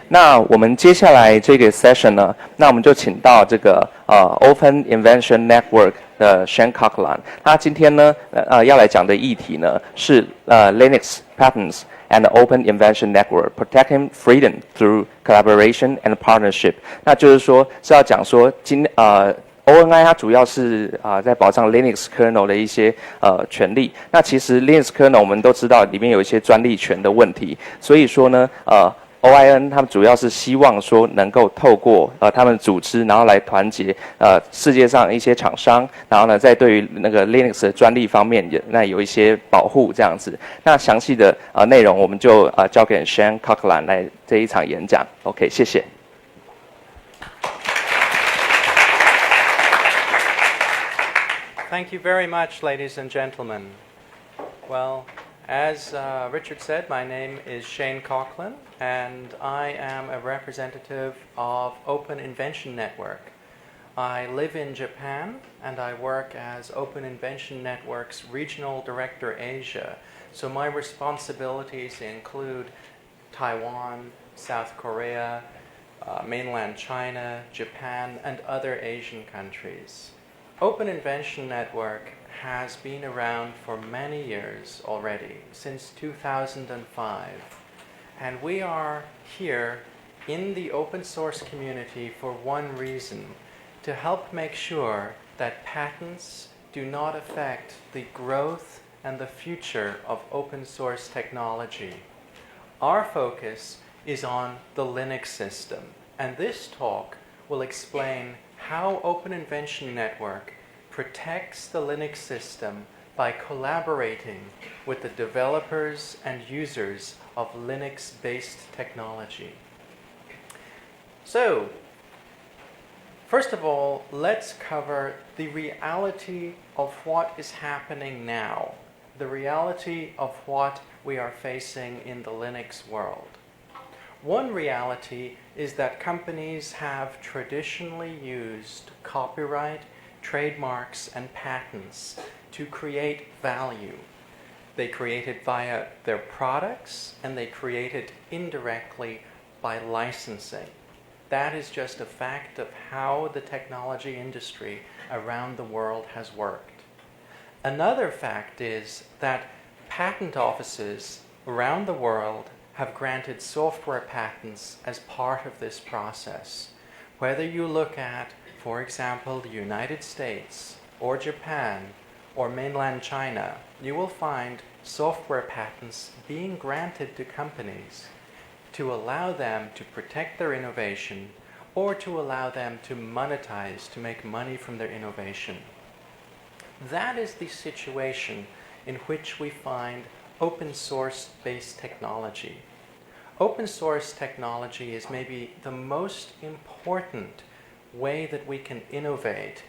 那我们接下来这个 session 呢，那我们就请到这个Open Invention Network 的 Coughlan， 他今天呢要来讲的议题呢是Linux patents and Open Invention Network protecting freedom through collaboration and partnership。那就是说是要讲说ONI 它主要是在保障 Linux kernel 的一些权利。那其实 Linux kernel 我们都知道里面有一些专利权的问题，所以说呢OIN 他们主要是希望说能够透过他们组织，然后来团结世界上一些厂商，然后呢在对于那个 Linux 的专利方面有一些保护这样子。那详细的内容我们就交给 Coughlan 来这一场演讲。OK， 谢谢。Thank you very much, ladies and gentlemen. Well, as Richard said, my name is Coughlan, and I am a representative of Open Invention Network. I live in Japan, and I work as Open Invention Network's Regional Director Asia. So my responsibilities include Taiwan, South Korea, mainland China, Japan, and other Asian countries. Open Invention Network has been around for many years already, since 2005. And we are here in the open source community for one reason, to help make sure that patents do not affect the growth and the future of open source technology. Our focus is on the Linux system, and this talk will explain how Open Invention Network protects the Linux system by collaborating with the developers and users of Linux-based technology. So, first of all, let's cover the reality of what is happening now, the reality of what we are facing in the Linux world. One reality is that companies have traditionally used copyright, trademarks, and patents to create value. They create it via their products, and they create it indirectly by licensing. That is just a fact of how the technology industry around the world has worked. Another fact is that patent offices around the world have granted software patents as part of this process. Whether you look at, for example, the United States or Japan or mainland China, you will find software patents being granted to companies to allow them to protect their innovation or to allow them to monetize, to make money from their innovation. That is the situation in which we find open source-based technology. Open source technology is maybe the most important way that we can innovate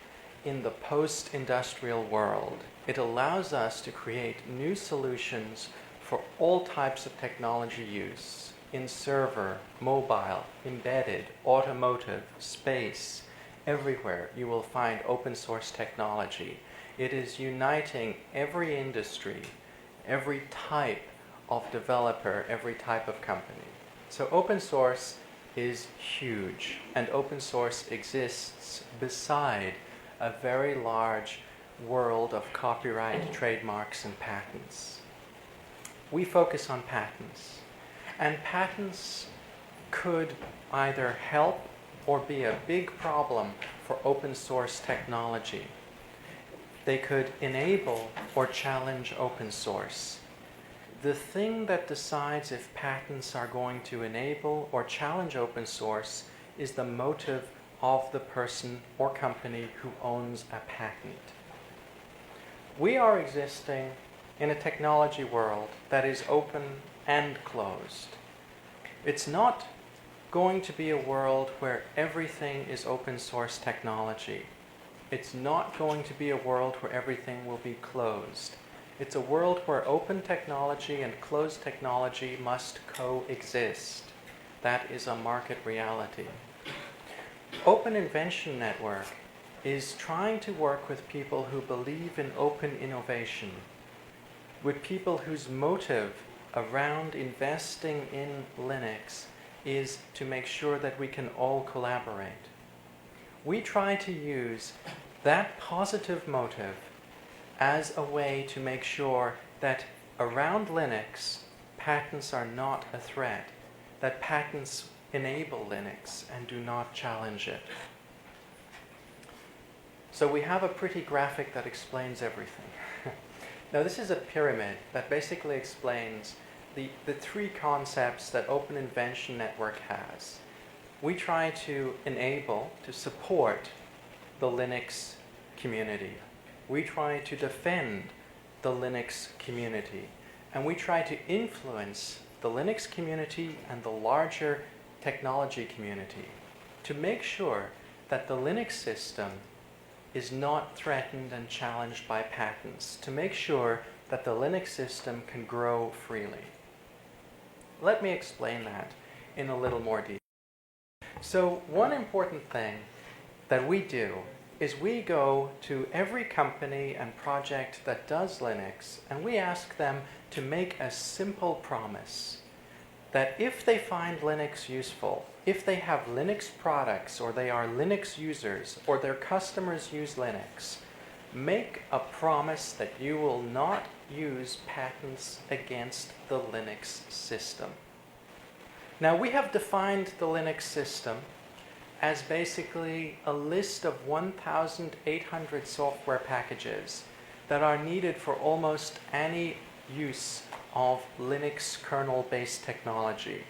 in the post-industrial world. It allows us to create new solutions for all types of technology use in server, mobile, embedded, automotive, space. Everywhere you will find open source technology. It is uniting every industry, every type of developer, every type of company. So open source is huge, and open source exists beside a very large world of copyright, trademarks, and patents. We focus on patents, and patents could either help or be a big problem for open source technology. They could enable or challenge open source. The thing that decides if patents are going to enable or challenge open source is the motive of the person or company who owns a patent. We are existing in a technology world that is open and closed. It's not going to be a world where everything is open source technology. It's not going to be a world where everything will be closed. It's a world where open technology and closed technology must coexist. That is a market reality. Open Invention Network is trying to work with people who believe in open innovation, with people whose motive around investing in Linux is to make sure that we can all collaborate. We try to use that positive motive as a way to make sure that around Linux, patents are not a threat, that patents enable Linux and do not challenge it. So we have a pretty graphic that explains everything. Now this is a pyramid that basically explains the three concepts that Open Invention Network has. We try to enable, to support the Linux community. We try to defend the Linux community. And we try to influence the Linux community and the larger technology community to make sure that the Linux system is not threatened and challenged by patents, to make sure that the Linux system can grow freely. Let me explain that in a little more detail. So one important thing that we do is we go to every company and project that does Linux and we ask them to make a simple promise that if they find Linux useful, if they have Linux products or they are Linux users or their customers use Linux, make a promise that you will not use patents against the Linux system. Now we have defined the Linux system as basically a list of 1,800 software packages that are needed for almost any use of Linux kernel-based technology.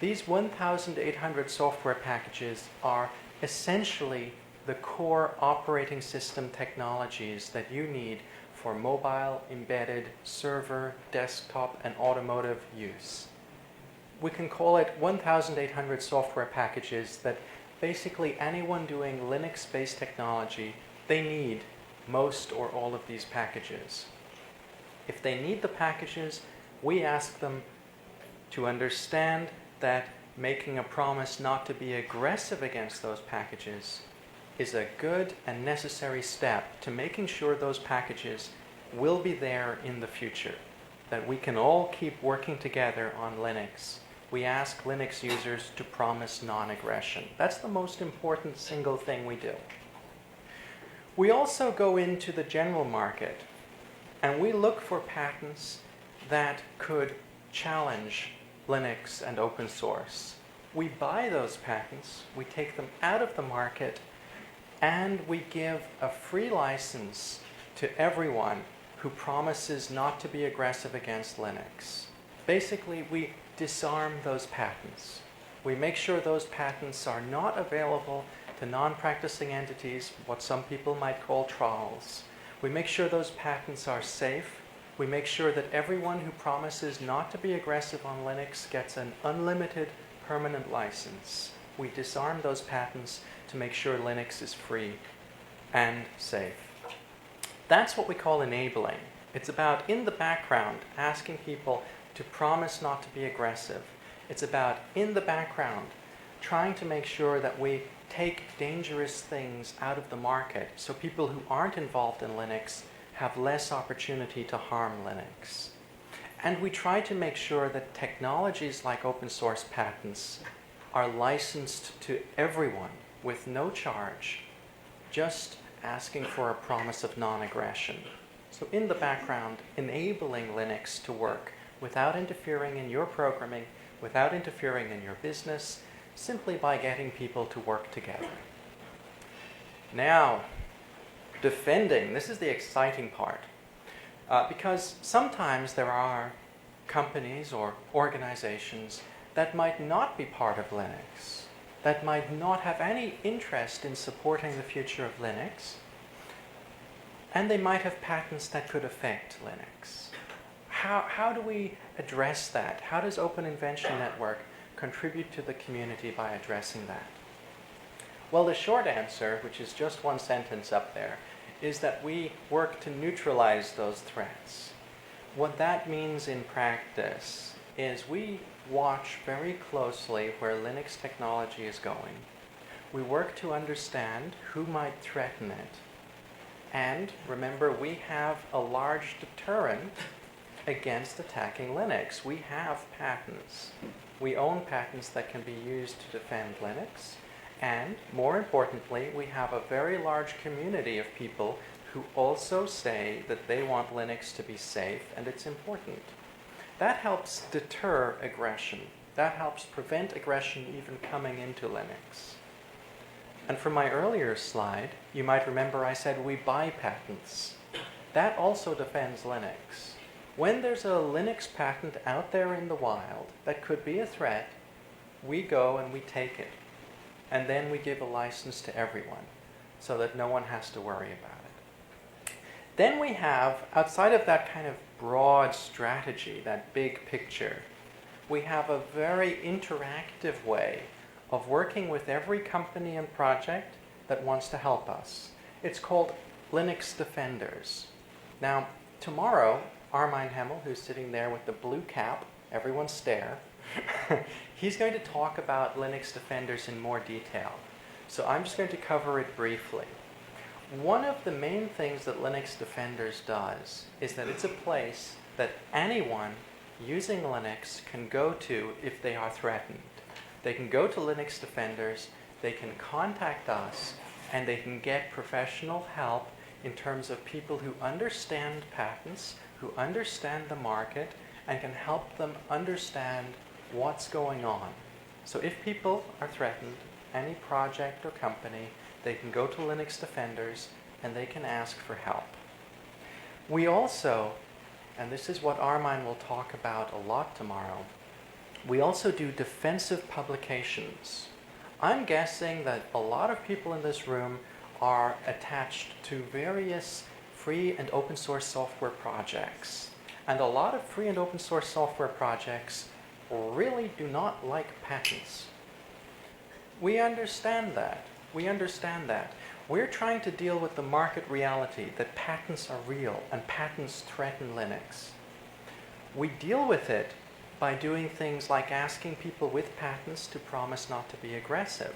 These 1,800 software packages are essentially the core operating system technologies that you need for mobile, embedded, server, desktop, and automotive use. We can call it 1,800 software packages that basically anyone doing Linux-based technology, they need most or all of these packages. If they need the packages, we ask them to understand that making a promise not to be aggressive against those packages is a good and necessary step to making sure those packages will be there in the future, that we can all keep working together on Linux. We ask Linux users to promise non-aggression. That's the most important single thing we do. We also go into the general market and we look for patents that could challenge Linux and open source. We buy those patents, we take them out of the market, and we give a free license to everyone who promises not to be aggressive against Linux. Basically, we disarm those patents. We make sure those patents are not available to non-practicing entities, what some people might call trolls. We make sure those patents are safe. We make sure that everyone who promises not to be aggressive on Linux gets an unlimited permanent license. We disarm those patents to make sure Linux is free and safe. That's what we call enabling. It's about, in the background, asking people to promise not to be aggressive. It's about, in the background, trying to make sure that we take dangerous things out of the market so people who aren't involved in Linux have less opportunity to harm Linux. And we try to make sure that technologies like open source patents are licensed to everyone with no charge, just asking for a promise of non-aggression. So in the background, enabling Linux to work without interfering in your programming, without interfering in your business, simply by getting people to work together. Now, defending, this is the exciting part. Because sometimes there are companies or organizations that might not be part of Linux, that might not have any interest in supporting the future of Linux, and they might have patents that could affect Linux. How do we address that? How does Open Invention Network contribute to the community by addressing that? Well, the short answer, which is just one sentence up there, is that we work to neutralize those threats. What that means in practice is we watch very closely where Linux technology is going. We work to understand who might threaten it. And remember, we have a large deterrent against attacking Linux. We have patents. We own patents that can be used to defend Linux. And more importantly, we have a very large community of people who also say that they want Linux to be safe and it's important. That helps deter aggression. That helps prevent aggression even coming into Linux. And from my earlier slide, you might remember I said we buy patents. That also defends Linux. When there's a Linux patent out there in the wild that could be a threat, we go and we take it. And then we give a license to everyone so that no one has to worry about it. Then we have, outside of that kind of broad strategy, that big picture, we have a very interactive way of working with every company and project that wants to help us. It's called Linux Defenders. Now, tomorrow, Armin Hemmel, who's sitting there with the blue cap, everyone stare, he's going to talk about Linux Defenders in more detail. So I'm just going to cover it briefly. One of the main things that Linux Defenders does is that it's a place that anyone using Linux can go to if they are threatened. They can go to Linux Defenders, they can contact us, and they can get professional help in terms of people who understand patents, who understand the market, and can help them understand what's going on. So if people are threatened, any project or company, they can go to Linux Defenders and they can ask for help. We also, and this is what Armin will talk about a lot tomorrow, we also do defensive publications. I'm guessing that a lot of people in this room are attached to various free and open source software projects. And a lot of free and open source software projects really do not like patents. We understand that. We understand that. We're trying to deal with the market reality that patents are real and patents threaten Linux. We deal with it by doing things like asking people with patents to promise not to be aggressive.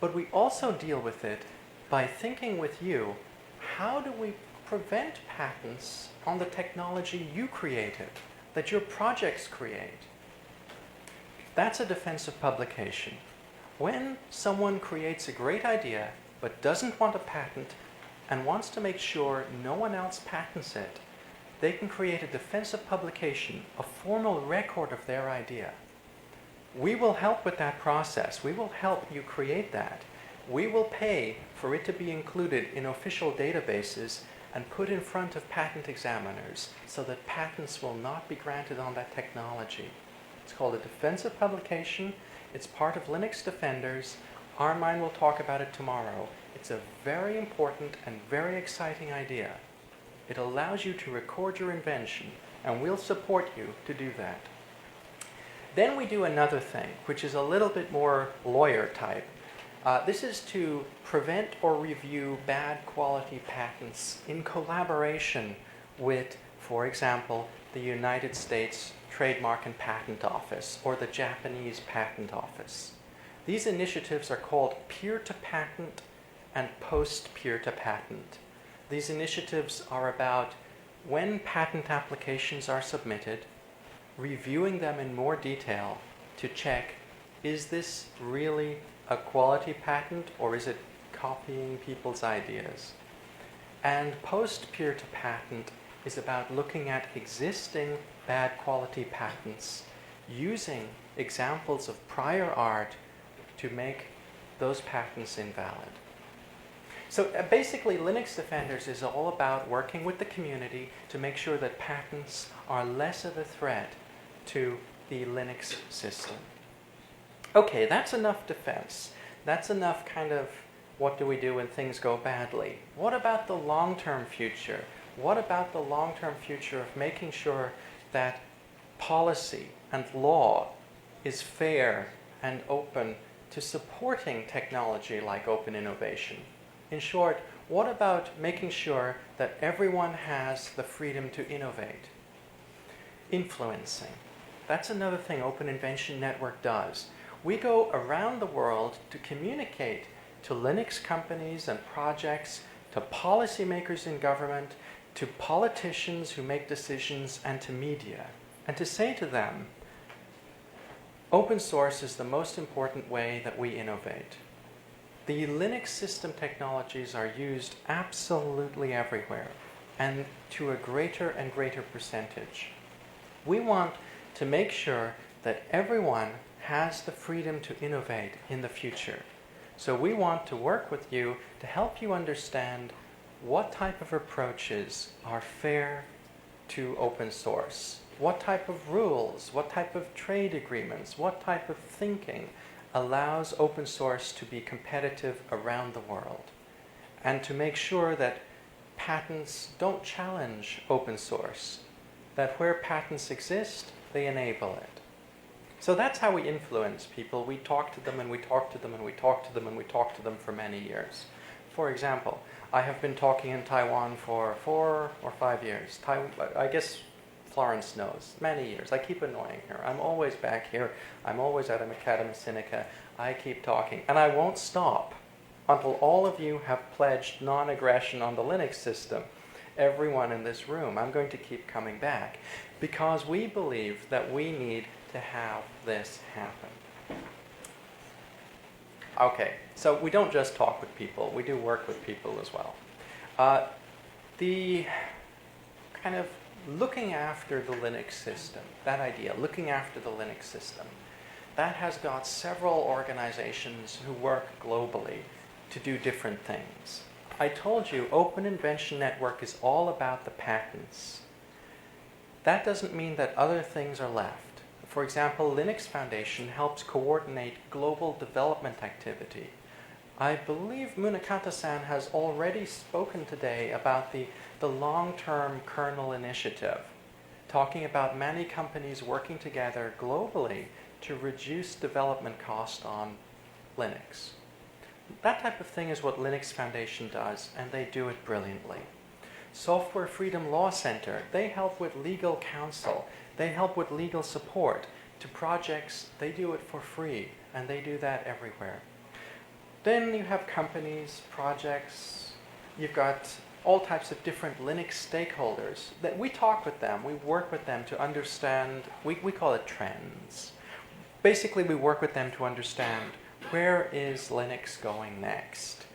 But we also deal with it by thinking with you, how do we prevent patents on the technology you created, that your projects create? That's a defensive publication. When someone creates a great idea but doesn't want a patent and wants to make sure no one else patents it, they can create a defensive publication, a formal record of their idea. We will help with that process. We will help you create that. We will pay for it to be included in official databases and put in front of patent examiners so that patents will not be granted on that technology. It's called a defensive publication. It's part of Linux Defenders. Armin will talk about it tomorrow. It's a very important and very exciting idea. It allows you to record your invention, and we'll support you to do that. Then we do another thing, which is a little bit more lawyer type. This is to prevent or review bad quality patents in collaboration with, for example, the United States Trademark and Patent Office or the Japanese Patent Office. These initiatives are called peer-to-patent and post-peer-to-patent. These initiatives are about when patent applications are submitted, reviewing them in more detail to check, is this really a quality patent or is it copying people's ideas? And post-peer-to-patent is about looking at existing bad quality patents, using examples of prior art to make those patents invalid. So basically, Linux Defenders is all about working with the community to make sure that patents are less of a threat to the Linux system. Okay, that's enough defense. That's enough kind of what do we do when things go badly. What about the long-term future? What about the long-term future of making sure that policy and law is fair and open to supporting technology like open innovation? In short, what about making sure that everyone has the freedom to innovate? Influencing. That's another thing Open Invention Network does. We go around the world to communicate to Linux companies and projects, to policymakers in government, to politicians who make decisions and to media, and to say to them, open source is the most important way that we innovate. The Linux system technologies are used absolutely everywhere, and to a greater and greater percentage. We want to make sure that everyone has the freedom to innovate in the future. So we want to work with you to help you understand what type of approaches are fair to open source, what type of rules, what type of trade agreements, what type of thinking allows open source to be competitive around the world, and to make sure that patents don't challenge open source, that where patents exist, they enable it. So that's how we influence people. We talk to them and we talk to them and we talk to them and we talk to them for many years. For example, I have been talking in Taiwan for 4 or 5 years. I guess Florence knows, many years. I keep annoying her. I'm always back here. I'm always at Academy Sinica. I keep talking. And I won't stop until all of you have pledged non-aggression on the Linux system. Everyone in this room. I'm going to keep coming back because we believe that we need to have this happen. Okay, so we don't just talk with people, we do work with people as well. The kind of looking after the Linux system, that idea, looking after the Linux system, that has got several organizations who work globally to do different things. I told you Open Invention Network is all about the patents. That doesn't mean that other things are left. For example, Linux Foundation helps coordinate global development activity. I believe Munakata-san has already spoken today about the long-term kernel initiative, talking about many companies working together globally to reduce development cost on Linux. That type of thing is what Linux Foundation does, and they do it brilliantly. Software Freedom Law Center, they help with legal counsel. They help with legal support to projects. They do it for free, and they do that everywhere. Then you have companies, projects. You've got all types of different Linux stakeholders that we talk with them. We work with them to understand, we call it trends. Basically, we work with them to understand where is Linux going next.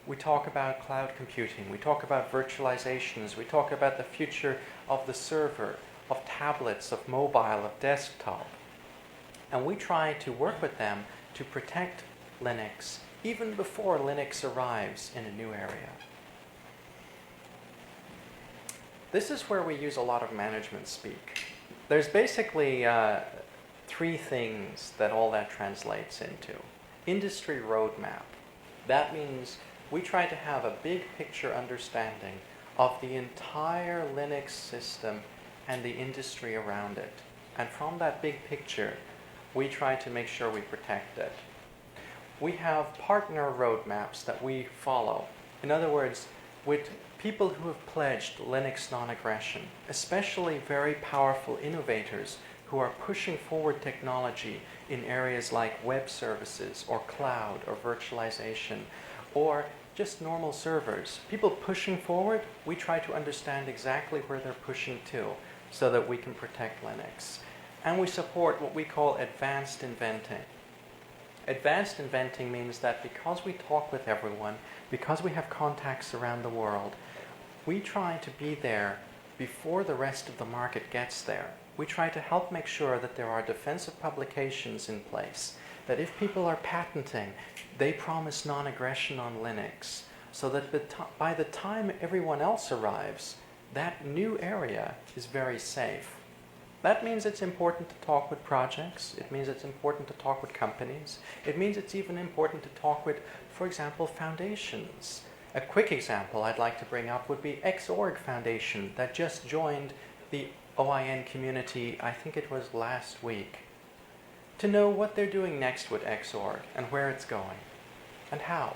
We talk about cloud computing. We talk about virtualizations. We talk about the future of the server, of tablets, of mobile, of desktop. And we try to work with them to protect Linux even before Linux arrives in a new area. This is where we use a lot of management speak. There's basically 3 things that all that translates into. Industry roadmap. That means we try to have a big picture understanding of the entire Linux system and the industry around it. And from that big picture, we try to make sure we protect it. We have partner roadmaps that we follow. In other words, with people who have pledged Linux non-aggression, especially very powerful innovators who are pushing forward technology in areas like web services or cloud or virtualization or just normal servers. People pushing forward, we try to understand exactly where they're pushing to so that we can protect Linux. And we support what we call advanced inventing. Advanced inventing means that because we talk with everyone, because we have contacts around the world, we try to be there before the rest of the market gets there. We try to help make sure that there are defensive publications in place, that if people are patenting, they promise non-aggression on Linux, so that by the time everyone else arrives, that new area is very safe. That means it's important to talk with projects. It means it's important to talk with companies. It means it's even important to talk with, for example, foundations. A quick example I'd like to bring up would be Xorg Foundation that just joined the OIN community, I think it was last week, to know what they're doing next with Xorg and where it's going and how.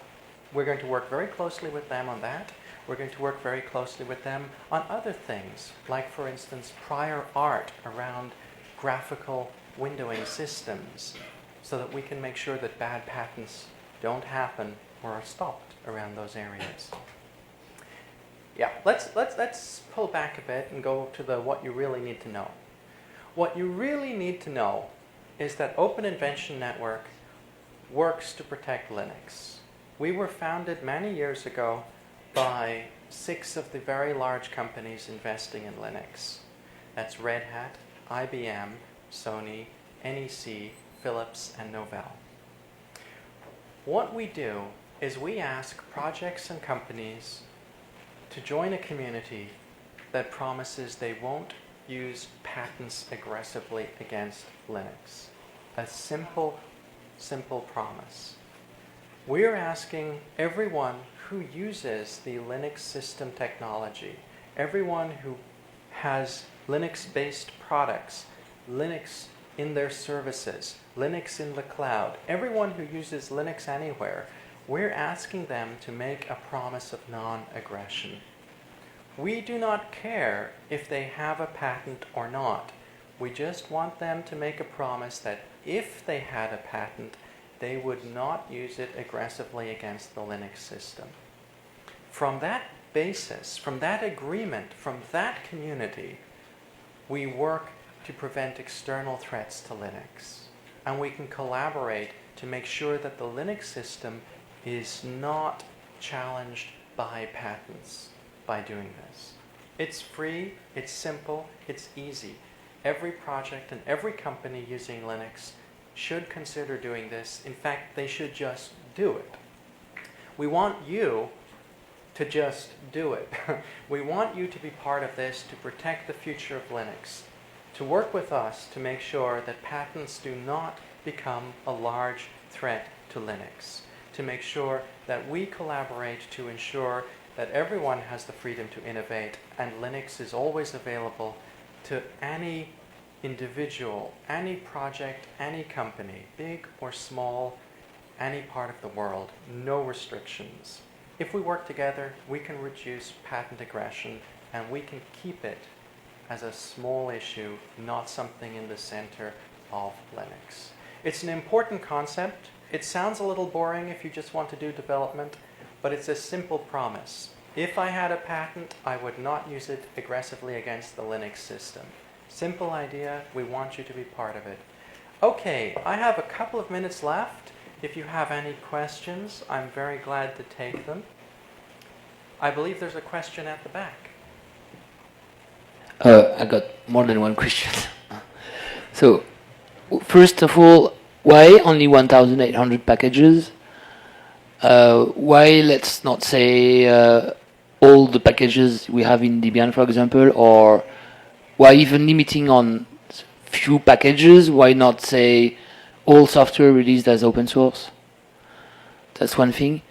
We're going to work very closely with them on that. We're going to work very closely with them on other things, like, for instance, prior art around graphical windowing systems, so that we can make sure that bad patents don't happen or are stopped around those areas. Yeah, let's pull back a bit and go to the what you really need to know. What you really need to know is that Open Invention Network works to protect Linux. We were founded many years ago by 6 of the very large companies investing in Linux. That's Red Hat, IBM, Sony, NEC, Philips, and Novell. What we do is we ask projects and companies to join a community that promises they won't use patents aggressively against Linux. A simple, simple promise. We're asking everyone who uses the Linux system technology, everyone who has Linux-based products, Linux in their services, Linux in the cloud, everyone who uses Linux anywhere, we're asking them to make a promise of non-aggression. We do not care if they have a patent or not. We just want them to make a promise that if they had a patent, they would not use it aggressively against the Linux system. From that basis, from that agreement, from that community, we work to prevent external threats to Linux. And we can collaborate to make sure that the Linux system is not challenged by patents by doing this. It's free, it's simple, it's easy. Every project and every company using Linux should consider doing this. In fact, they should just do it. We want you to just do it. We want you to be part of this to protect the future of Linux, to work with us to make sure that patents do not become a large threat to Linux, to make sure that we collaborate to ensure that everyone has the freedom to innovate and Linux is always available to any individual, any project, any company, big or small, any part of the world, no restrictions. If we work together, we can reduce patent aggression and we can keep it as a small issue, not something in the center of Linux. It's an important concept. It sounds a little boring if you just want to do development, but it's a simple promise. If I had a patent, I would not use it aggressively against the Linux system. Simple idea, we want you to be part of it. Okay, I have a couple of minutes left. If you have any questions, I'm very glad to take them. I believe there's a question at the back. I got more than one question. So, first of all, why only 1,800 packages? Why let's not say all the packages we have in Debian, for example, or why even limiting on few packages? Why not say all software released as open source? That's one thing.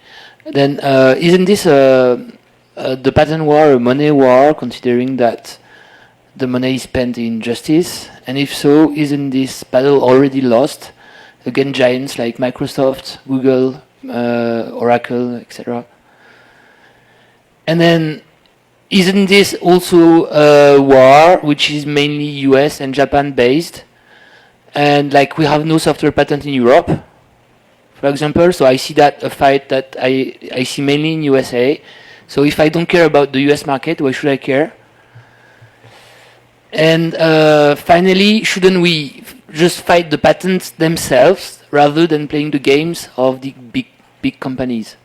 Then, isn't this the patent war a money war, considering that the money is spent in justice? And if so, isn't this battle already lost against giants like Microsoft, Google, Oracle, etc.? And then, isn't this also a war which is mainly US and Japan based? And like we have no software patent in Europe, for example, so I see that a fight that I see mainly in USA. So if I don't care about the US market, why should I care? And finally, shouldn't we just fight the patents themselves rather than playing the games of the big companies?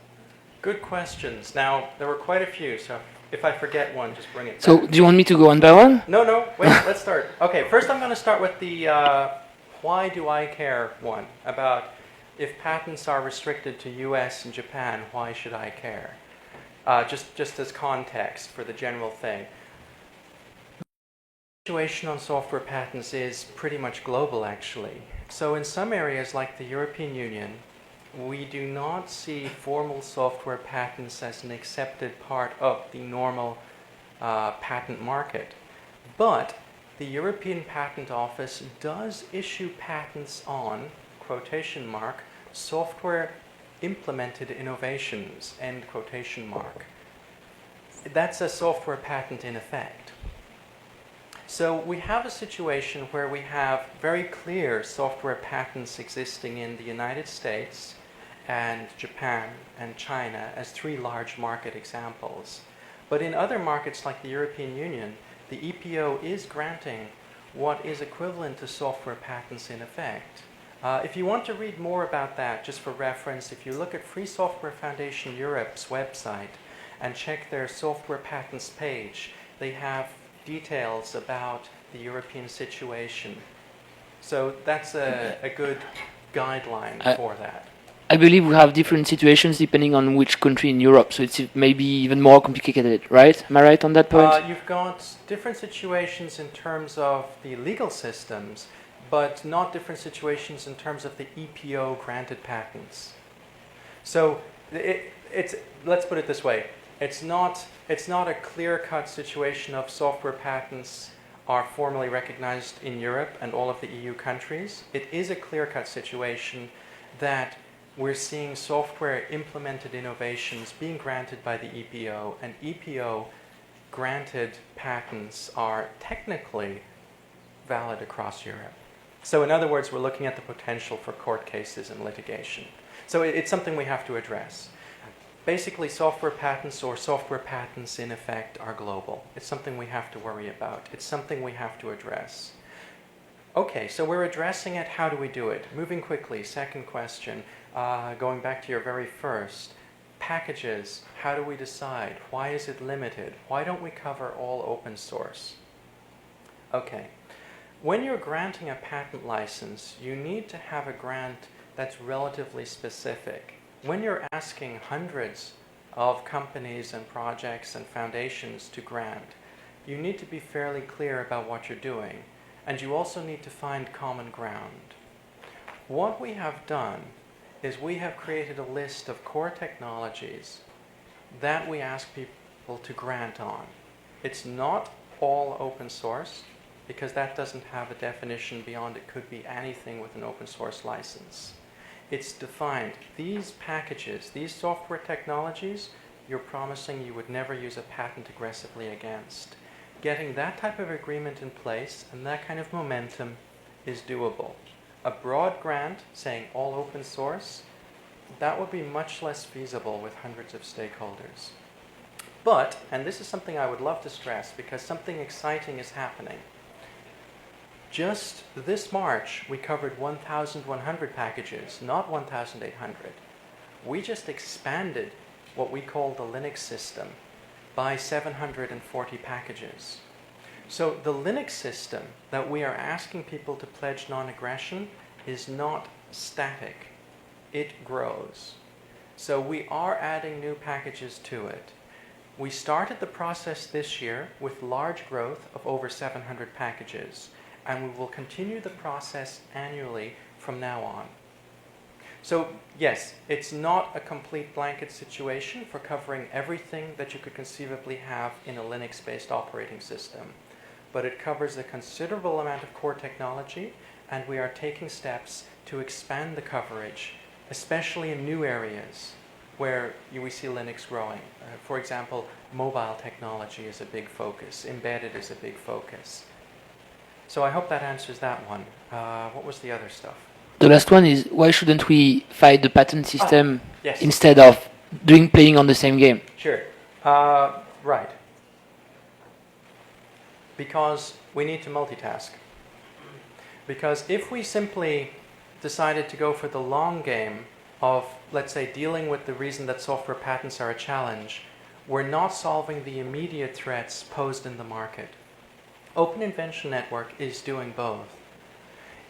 Good questions. Now, there were quite a few, so if I forget one, just bring it back. So do you want me to go one by one? No, wait, let's start. Okay, first I'm going to start with the why do I care one, about if patents are restricted to US and Japan, why should I care? Just as context for the general thing. The situation on software patents is pretty much global, actually. So in some areas like the European Union, we do not see formal software patents as an accepted part of the normal patent market. But the European Patent Office does issue patents on, quotation mark, software implemented innovations, end quotation mark. That's a software patent in effect. So we have a situation where we have very clear software patents existing in the United States and Japan and China as 3 large market examples. But in other markets like the European Union, the EPO is granting what is equivalent to software patents in effect. If you want to read more about that, just for reference, if you look at Free Software Foundation Europe's website and check their software patents page, they have details about the European situation. So that's a good guideline for that. I believe we have different situations depending on which country in Europe, so it's maybe even more complicated, right? Am I right on that point? You've got different situations in terms of the legal systems, but not different situations in terms of the EPO granted patents. So let's put it this way. It's not a clear-cut situation of software patents are formally recognized in Europe and all of the EU countries. It is a clear-cut situation that we're seeing software implemented innovations being granted by the EPO, and EPO granted patents are technically valid across Europe. So in other words, we're looking at the potential for court cases and litigation. So it's something we have to address. Basically, software patents or software patents in effect are global. It's something we have to worry about. It's something we have to address. Okay, so we're addressing it. How do we do it? Moving quickly, second question. Going back to your very first. Packages, how do we decide? Why is it limited? Why don't we cover all open source? Okay, when you're granting a patent license, you need to have a grant that's relatively specific. When you're asking hundreds of companies and projects and foundations to grant, you need to be fairly clear about what you're doing, and you also need to find common ground. What we have done is we have created a list of core technologies that we ask people to grant on. It's not all open source, because that doesn't have a definition beyond it could be anything with an open source license. It's defined. These packages, these software technologies, you're promising you would never use a patent aggressively against. Getting that type of agreement in place and that kind of momentum is doable. A broad grant saying all open source, that would be much less feasible with hundreds of stakeholders. But, and this is something I would love to stress because something exciting is happening. Just this March, we covered 1,100 packages, not 1,800. We just expanded what we call the Linux system by 740 packages. So the Linux system that we are asking people to pledge non-aggression is not static. It grows. So we are adding new packages to it. We started the process this year with large growth of over 700 packages, and we will continue the process annually from now on. So yes, it's not a complete blanket situation for covering everything that you could conceivably have in a Linux-based operating system, but it covers a considerable amount of core technology, and we are taking steps to expand the coverage, especially in new areas where we see Linux growing. For example, mobile technology is a big focus, embedded is a big focus. So I hope that answers that one. What was the other stuff? The last one is, why shouldn't we fight the patent system yes. instead of playing on the same game? Sure. Right. Because we need to multitask. Because if we simply decided to go for the long game of, let's say, dealing with the reason that software patents are a challenge, we're not solving the immediate threats posed in the market. Open Invention Network is doing both.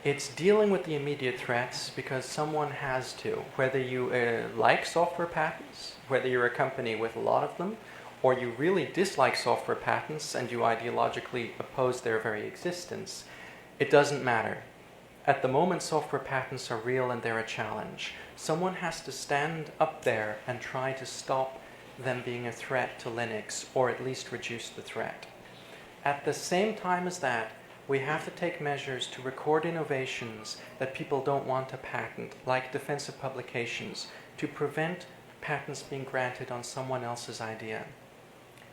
It's dealing with the immediate threats because someone has to, whether you like software patents, whether you're a company with a lot of them, or you really dislike software patents and you ideologically oppose their very existence, it doesn't matter. At the moment, software patents are real and they're a challenge. Someone has to stand up there and try to stop them being a threat to Linux, or at least reduce the threat. At the same time as that, we have to take measures to record innovations that people don't want to patent, like defensive publications, to prevent patents being granted on someone else's idea.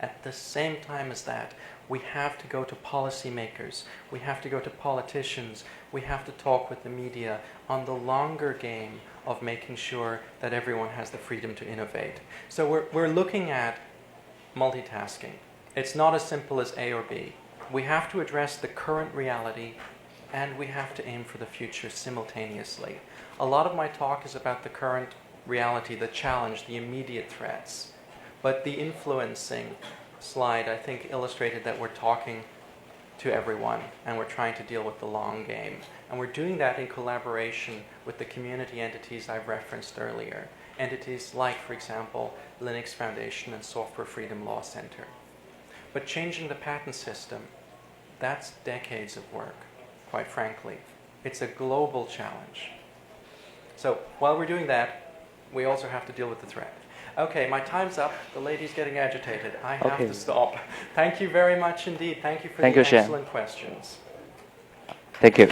At the same time as that, we have to go to policymakers, we have to go to politicians, we have to talk with the media on the longer game of making sure that everyone has the freedom to innovate. So we're looking at multitasking. It's not as simple as A or B. We have to address the current reality and we have to aim for the future simultaneously. A lot of my talk is about the current reality, the challenge, the immediate threats. But the influencing slide, I think, illustrated that we're talking to everyone and we're trying to deal with the long game. And we're doing that in collaboration with the community entities I've referenced earlier. Entities like, for example, Linux Foundation and Software Freedom Law Center. But changing the patent system, that's decades of work, quite frankly. It's a global challenge. So while we're doing that, we also have to deal with the threat. Okay, my time's up. The lady's getting agitated. I have to stop. Thank you very much indeed. Thank you for the excellent questions. Thank you.